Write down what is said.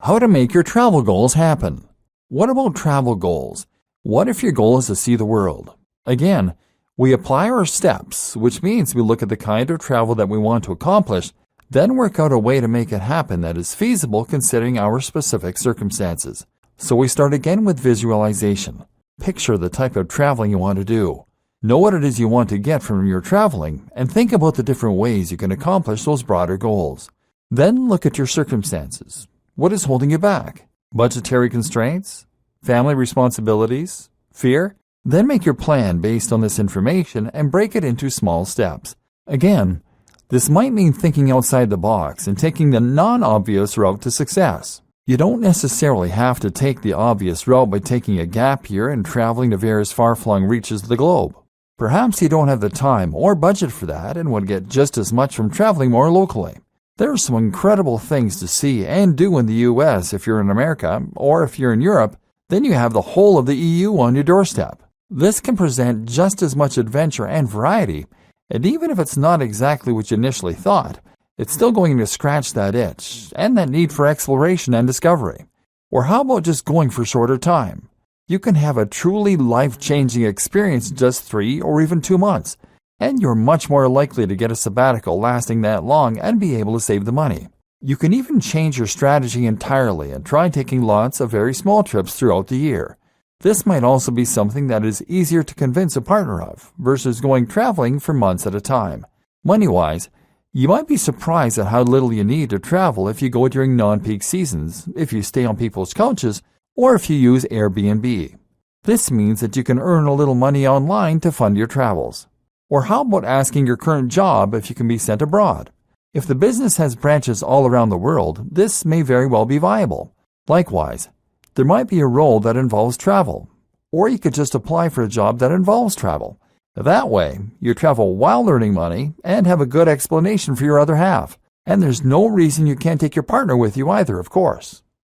How to make your travel goals happen. What about travel goals? What if your goal is to see the world? Again, we apply our steps, which means we look at the kind of travel that we want to accomplish, then work out a way to make it happen that is feasible considering our specific circumstances. So we start again with visualization. Picture the type of traveling you want to do. Know what it is you want to get from your traveling, and think about the different ways you can accomplish those broader goals. Then look at your circumstances. What is holding you back? Budgetary constraints? Family responsibilities? Fear? Then make your plan based on this information and break it into small steps. Again, this might mean thinking outside the box and taking the non-obvious route to success. You don't necessarily have to take the obvious route by taking a gap year and traveling to various far-flung reaches of the globe. Perhaps you don't have the time or budget for that and would get just as much from traveling more locally. There are some incredible things to see and do in the U.S. if you're in America, or if you're in Europe, then you have the whole of the EU on your doorstep. This can present just as much adventure and variety, and even if it's not exactly what you initially thought, it's still going to scratch that itch and that need for exploration and discovery. Or how about just going for shorter time? You can have a truly life-changing experience in just 3 or even 2 months, and you're much more likely to get a sabbatical lasting that long and be able to save the money. You can even change your strategy entirely and try taking lots of very small trips throughout the year. This might also be something that is easier to convince a partner of versus going traveling for months at a time. Money-wise, you might be surprised at how little you need to travel if you go during non-peak seasons, if you stay on people's couches, or if you use Airbnb. This means that you can earn a little money online to fund your travels. Or how about asking your current job if you can be sent abroad? If the business has branches all around the world, this may very well be viable. Likewise, there might be a role that involves travel, or you could just apply for a job that involves travel. That way, you travel while earning money and have a good explanation for your other half. And there's no reason you can't take your partner with you either, of course.